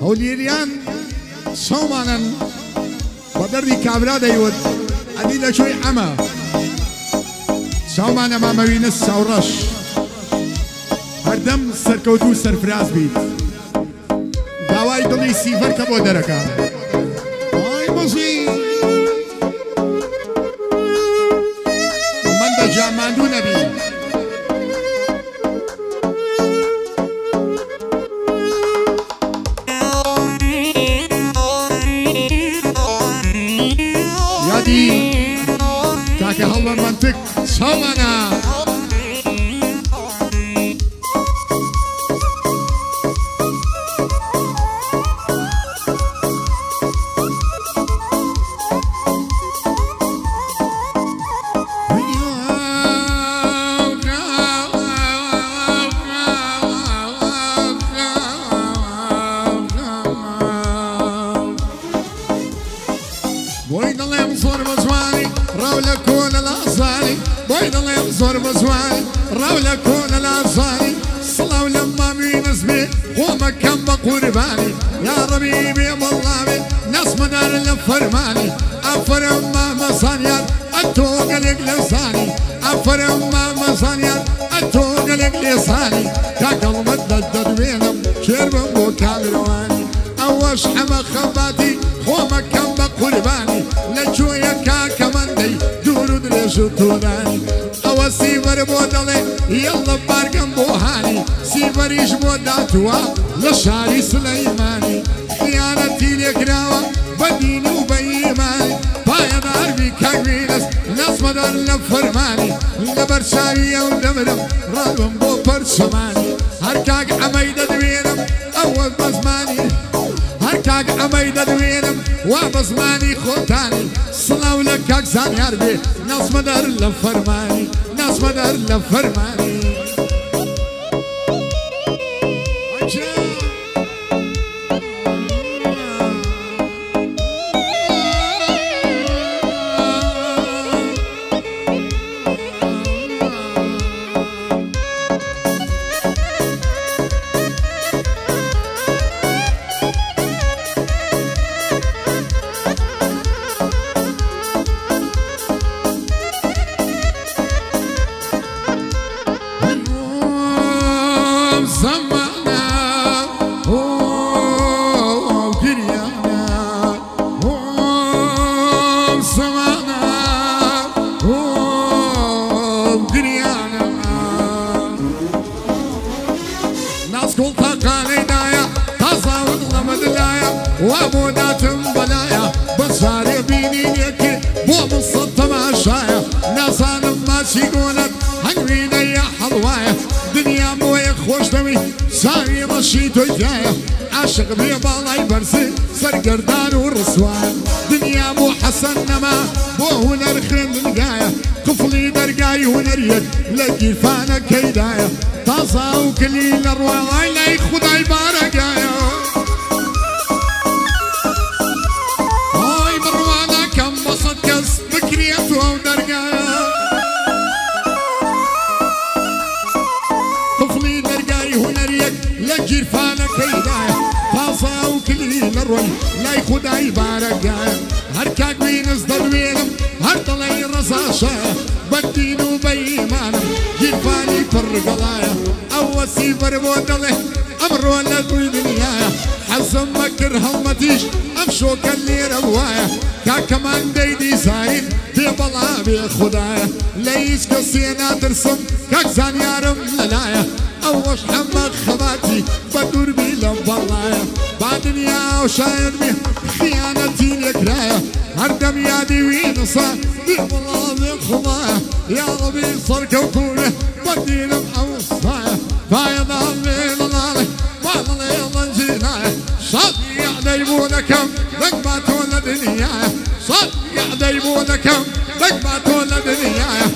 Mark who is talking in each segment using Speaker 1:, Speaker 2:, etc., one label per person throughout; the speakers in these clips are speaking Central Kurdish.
Speaker 1: هوليريان صومانا بدردي كابرا ديود أديلا شوي عما صومانا ما موين السورش هردم سركوتو سرفراز بيت داواي دلي سيفر كبو دركا آي مصي من دا جاماندو نبي يادي كاكي هلا منطق صومانا راولا كون الأصاني صلاة لما من اسمي ومكان بقرباني يا ربيبي والله ناس مدار الفرماني أفرم ما مصانيات أتوق لك لساني أفرم ما مصانيات أتوق لك لساني كاكل مدد بينهم شرب وكامرواني أوش حما خباتي ومكان بقرباني لجويا كاكا مندي دورو دريشو توناني سيفر بودلي يلا بارقم بوهاني سيفر يش بوداتوا لشاري سليماني خيانتي لك راوة بديني وبيماني بايا دار بي كاكوينس ناس مدار لفرماني لبرشاوية ودمرم رالهم بو برشماني هركاك عميدة دوينم أول بزماني هركاك عميدة دوينم وبزماني خوتاني صلاو لك كاك زانيار بي ناس مدار لفرماني ناس مدار لفرماني وابوداتم بلايا بصاري بيني يكي بو مصطة معشايا ناسان ما سيقولت هنوينا يا حلوايا دنيا مويا خوش دوي ساري رشيتو جايا عاشق بي بالاي برسي سرقردان ورسوايا دنيا مو حسن نما بو هنر خرن لقايا قفلي درقاي هنريك لقي فانا كيدايا طازا وكليل الرواي لا يخداي بارقايا بكريته ودرقايا طفلي درقاي هنريك لجير فانا كيدايا طاسا وكليل الروي لا يخداي بارقايا هركاك وين اصدر وينم هرطلي رصاشايا بدين وبيمانم جير فاني فرقلايا اول سيفر بودله امر ولا دنيايا حزم مكر هلمتيش امشوك اللي روايا كمان ديدي زاين دي بلا بي خدايا ليش قصينا ترسم كاك زانيارم للايا اوش حمق خباتي بدور بي لبلايا بعد دنيا وشاير بي خيانتي لكرايا هردم يادي وينصا دي بلا بي خدايا يا ربي صار كوكولي بدينم اوصايا فايا ضالي للالي باضلي لنجينايا صادي يعديبونكم رقباتو لدنيايا صادي يعديبونكم رقباتو لدنيايا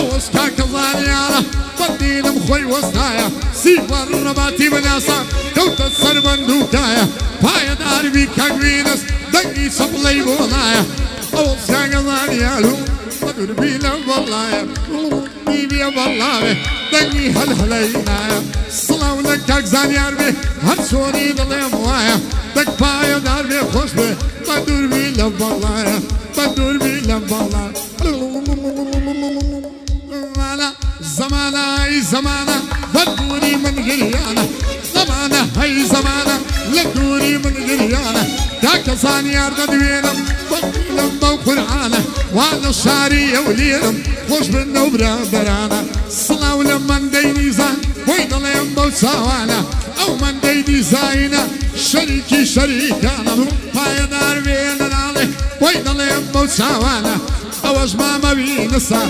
Speaker 1: ئەوەش کاکە زانیارە بەدینم خۆی وەستایە سیبەر ڕەباتی بناسە کەوتە سەر بەندووکایە پایەداربی کەنگوینس دەنگی چەپڵەی بۆ نایە ئەوەش کاکە زانیار و بەدوربی لە بەڵایە بیبیە بەڵاوێ دەنگی هەلهەلەی نایە سڵاو لە کاک زانیار بێ هەر چۆنی دڵێم وایە دەک پایەدار بێ خۆش بێ بەدوربی لە بەڵایە بەدوربی لە بەڵایە زمانە ئەی زمانە بە دووری من گریانە زمانە ئەی زمانە لە دووری من گریانە کاکە زانیار دەدوێنم بەڵم بەو قورعانە وا لە شاری ئەولێرم خۆش بن ئەو برادەرانە سڵاو لە مەندەی نیزان بۆی دەڵێم بەو چاوانە ئەو مەندەی دیزاینە شەریکی شەریکانە پایەدار بێنە ناڵێ بۆی دەڵێم بەو چاوانە ئەوەش مامەوی نسا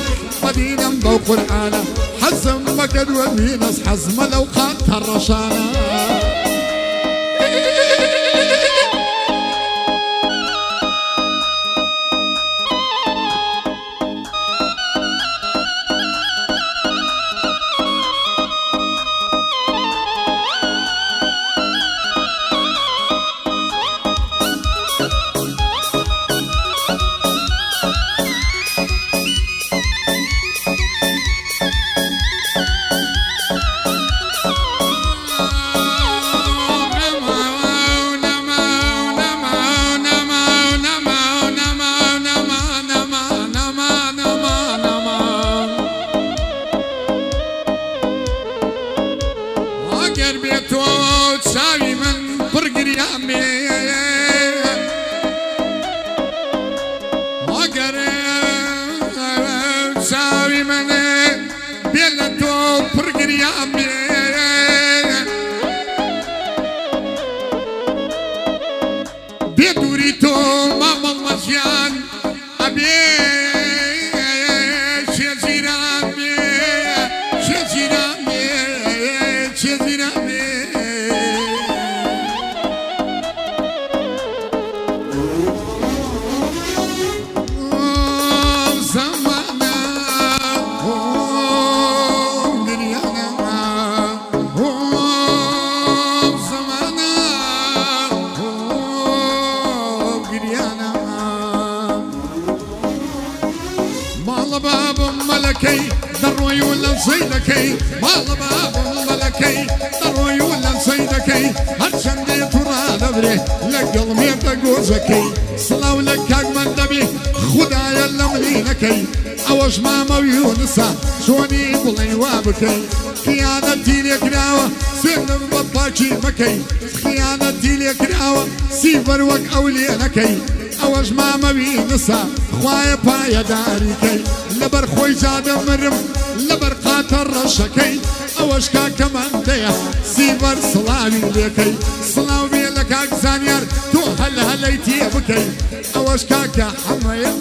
Speaker 1: بەدینم بەو قورعانە حەزم بەکەدوە بینەس حەزمە لەو قاتە ڕەشانە سڵاو لە کاک مەندەبی خودایە لەملینەکەی ئەوەش مامەوی نسا چۆنی بڵێ وا بکەی خیانەتی لێکراوە سێنم بە پاکی مەکەی خیانەتی لێکراوە سیڤەر وەک ئەو لێنەکەی ئەوەش مامەوی نسا خوایە پایەداریکەی لەبەر خۆی جادەمرم لەبەر قاتە ڕەشەکەی ئەوەش کاکە مەندەیە سیڤەر سڵاوی لێکەی سڵاو بێ لە کاک زانیار تۆ هەلهەلەی تێ بکەی ئەوەش کاکە حەمەیە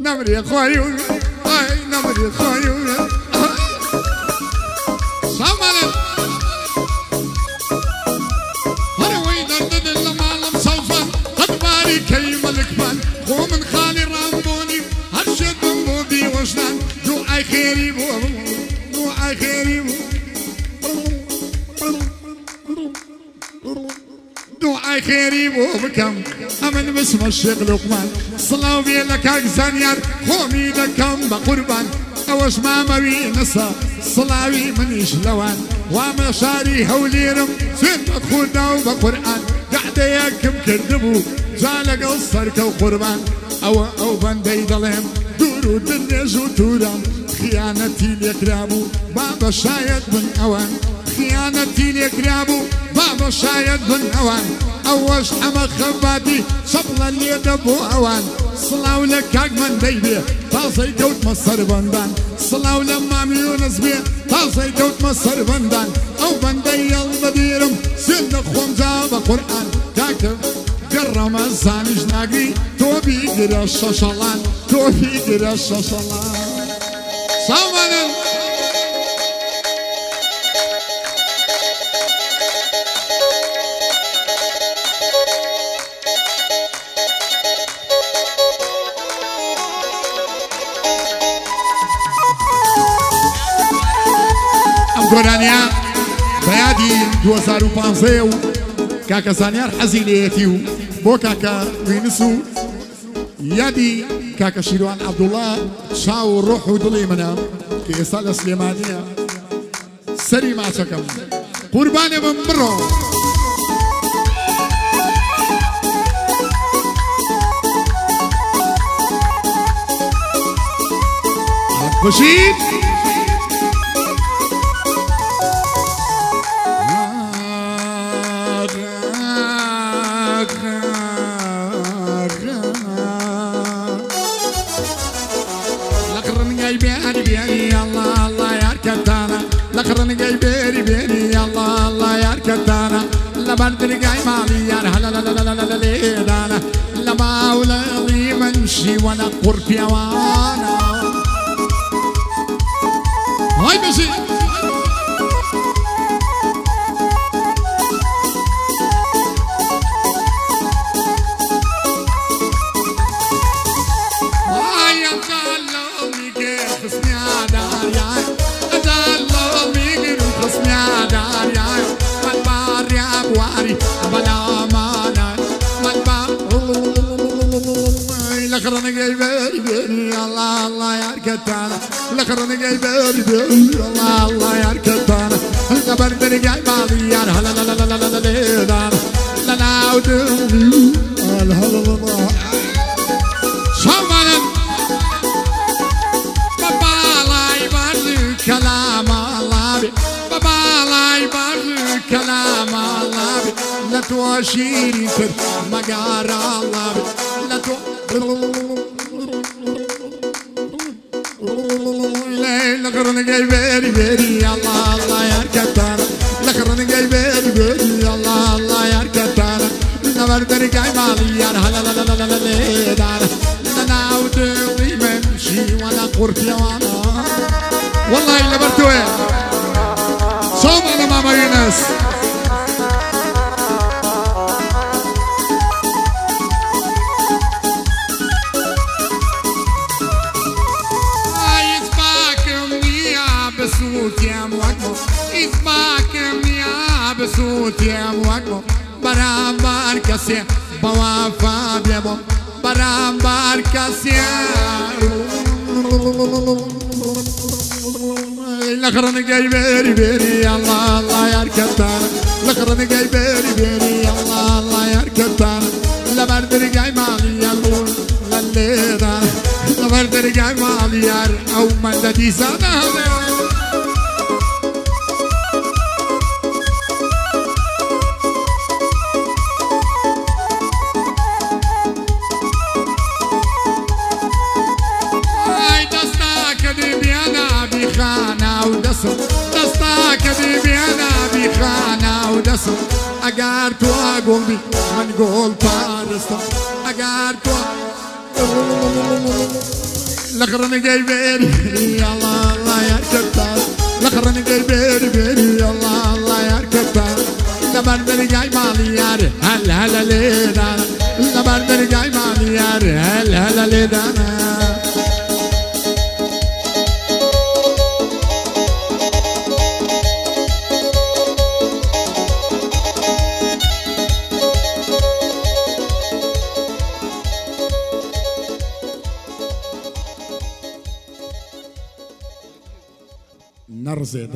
Speaker 1: نەمرێ خۆی ئای نەمرێ خۆی سامانە هەرەوەی دەردەدن لە ماڵم سەوفان قەتباری کەی مەلکمان خۆ من خاڵی ڕامبۆنی هەر شێتم بۆ بیوەژنان دوعای خێری بۆ دوعای خێری بۆ دوعای خێری بۆ بکەم ئەمن بسمە شێخ لوقمان سڵاو بێ لە کاک زانیار خۆمی دەکەم بە قوربان ئەوەش مامەوی نسا سڵاوی منیش لەوان وامە شاری هەولێرم سوێن بە خوددا و بە قورئان گەعدەیەکم کردبوو جا لەگەڵ سەرکە و قوربان ئەوە ئەو بەندەی دەڵێم دوور و دنێژ و توورم خیانەتی لێکرابوو با بە شاید بن ئەوان خیانەتی لێکرابوو با بە شاید بن ئەوان ئەوەش ئەمە خەباتی چەپڵە لێدە بۆ ئەوان سڵاو لە کاک مەندەی بێ تازەی کەوتمە سەربەندان سڵاو لە مامی یونس بێ تازەی کەوتمە سەربەندان ئەو بەندەی هەڵ دەبێرم سوێن دەخۆم جا بە قورئان کاکە گەڕەمە زانیش ناگری تۆ بیگرە شەشەڵان تۆ بیگرە شەشەڵان سامانن گۆرانیا بەیادی 2015 و کاکە زانیار حەزی لێیەتی و بۆ کاکە وینس و یادی کاکە شیروان عەبدوڵڵا چاو و ڕۆح و دڵی منە کە ئێستا لە سلێمانیە سەری ماچەکەم قوربانێ بم بڕۆ بشید لقرن جاي بيري بيري الله الله يا ركتانا لبردر جاي مالي يا هلا لا لا لا لا لا ليدانا لما ولي منشي وانا قربي وانا هاي ماشي هاي الله كيف خصني عدار يا لقرن جاي بيري بيري الله الله يا ركتانا لقرن جاي بيري بيري الله الله يا ركتانا لبردر جاي مالي يا هلا لا لا لا لا لا لا لا لا ودوي هلا لا شمالن بابا لا يبرد كلام الله بابا لا يبرد كلام الله لا تواشيري كر مقار الله لا تو لقرن جاي بيري بيري الله الله يا ركتانا لقرن جاي بيري بيري الله الله يا ركتانا نبردر جاي مالي يا هلا لا لا لا لا ليدانا انا ودوي منشي وانا قربي وانا والله اللي برتوي صوم على ماما يونس بسوت يا موكو برامبار كسي بوافا بيبو برامبار كسي لقرن جاي بيري بيري الله الله يا ركتانا لقرن جاي بيري بيري الله الله يا ركتانا لبردر جاي مالي يا لول لليدا لبردر جاي مالي يا او مددي سنه دستاك حبيبي انا بخانه ودسم اقارت وقلبي منقول بارستا اقارت لقرن جاي بيري الله الله يا ركبتان لقرن جاي بيري بيري الله الله يا ركبتان لبردر جاي مالي يار هل هلا ليدانا لبردر جاي مالي يار هل هلا ليدانا نرزي